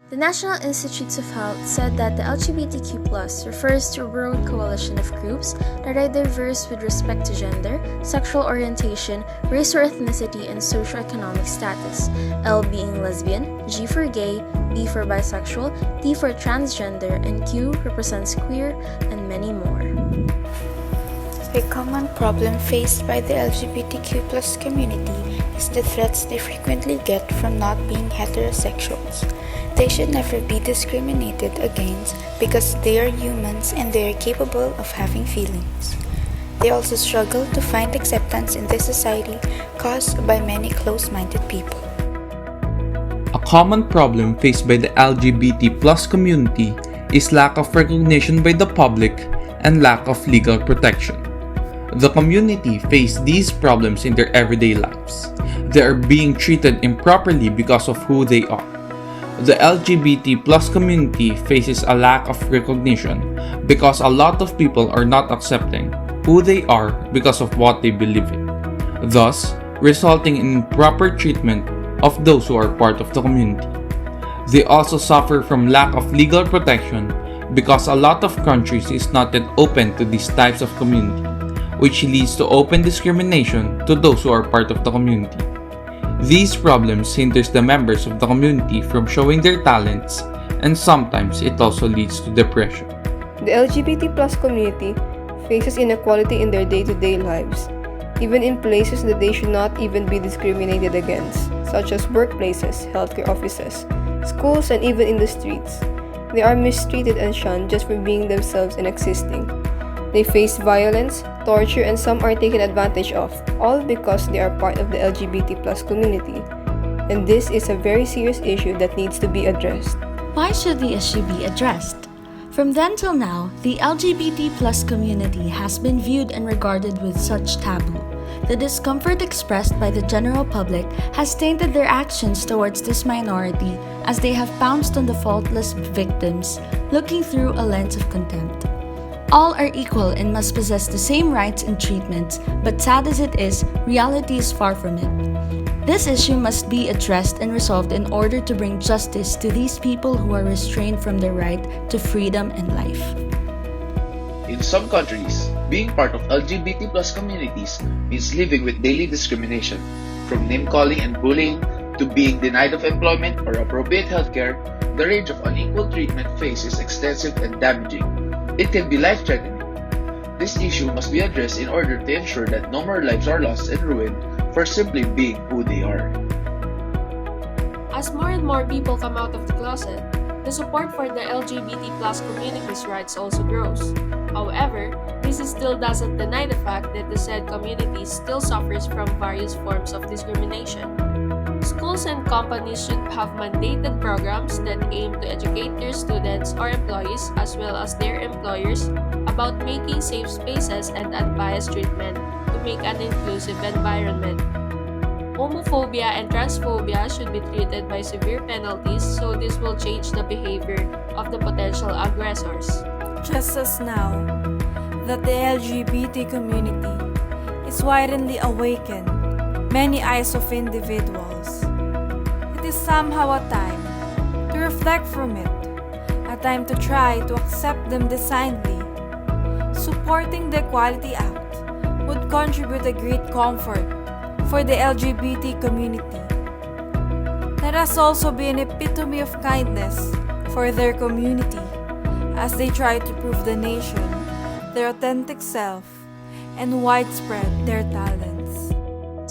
The National Institutes of Health said that the LGBTQ+ refers to a broad coalition of groups that are diverse with respect to gender, sexual orientation, race or ethnicity, and socioeconomic status, L being lesbian, G for gay, B for bisexual, T for transgender, and Q represents queer, and many more. A common problem faced by the LGBTQ+ community is the threats they frequently get from not being heterosexuals. They should never be discriminated against because they are humans and they are capable of having feelings. They also struggle to find acceptance in this society caused by many close-minded people. A common problem faced by the LGBT+ community is lack of recognition by the public and lack of legal protection. The community face these problems in their everyday lives. They are being treated improperly because of who they are. The LGBT+ community faces a lack of recognition because a lot of people are not accepting who they are because of what they believe in, thus resulting in improper treatment of those who are part of the community. They also suffer from lack of legal protection because a lot of countries is not yet open to these types of community, which leads to open discrimination to those who are part of the community. These problems hinders the members of the community from showing their talents, and sometimes it also leads to depression. The LGBT+ community faces inequality in their day-to-day lives, even in places that they should not even be discriminated against, such as workplaces, healthcare offices, schools, and even in the streets. They are mistreated and shunned just for being themselves and existing. They face violence, torture, and some are taken advantage of, all because they are part of the LGBT+ community. And this is a very serious issue that needs to be addressed. Why should the issue be addressed? From then till now, the LGBT+ community has been viewed and regarded with such taboo. The discomfort expressed by the general public has tainted their actions towards this minority as they have pounced on the faultless victims, looking through a lens of contempt. All are equal and must possess the same rights and treatments, but sad as it is, reality is far from it. This issue must be addressed and resolved in order to bring justice to these people who are restrained from their right to freedom and life. In some countries, being part of LGBT+ communities means living with daily discrimination, from name-calling and bullying to being denied of employment or appropriate healthcare. The range of unequal treatment faced is extensive and damaging. It can be life-threatening. This issue must be addressed in order to ensure that no more lives are lost and ruined for simply being who they are. As more and more people come out of the closet, the support for the LGBT+ community's rights also grows. However, this still doesn't deny the fact that the said community still suffers from various forms of discrimination. Schools and companies should have mandated programs that aim to educate their students or employees as well as their employers about making safe spaces and unbiased treatment to make an inclusive environment. Homophobia and transphobia should be treated by severe penalties so this will change the behavior of the potential aggressors. Just as now that the LGBT community is widely awakened, many eyes of individuals, it is somehow a time to reflect from it, a time to try to accept them designedly. Supporting the Equality Act would contribute a great comfort for the LGBT community. Let us also be an epitome of kindness for their community as they try to prove the nation their authentic self and widespread their talents.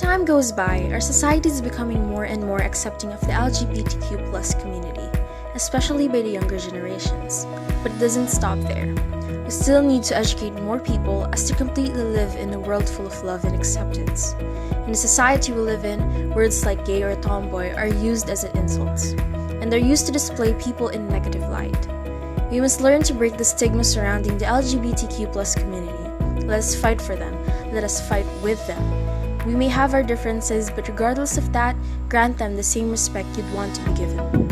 Time goes by, our society is becoming more and more accepting of the LGBTQ+ community, especially by the younger generations. But it doesn't stop there. We still need to educate more people as to completely live in a world full of love and acceptance. In the society we live in, words like gay or tomboy are used as insults, and they're used to display people in a negative light. We must learn to break the stigma surrounding the LGBTQ+ community. Let us fight for them. Let us fight with them. We may have our differences, but regardless of that, grant them the same respect you'd want to be given.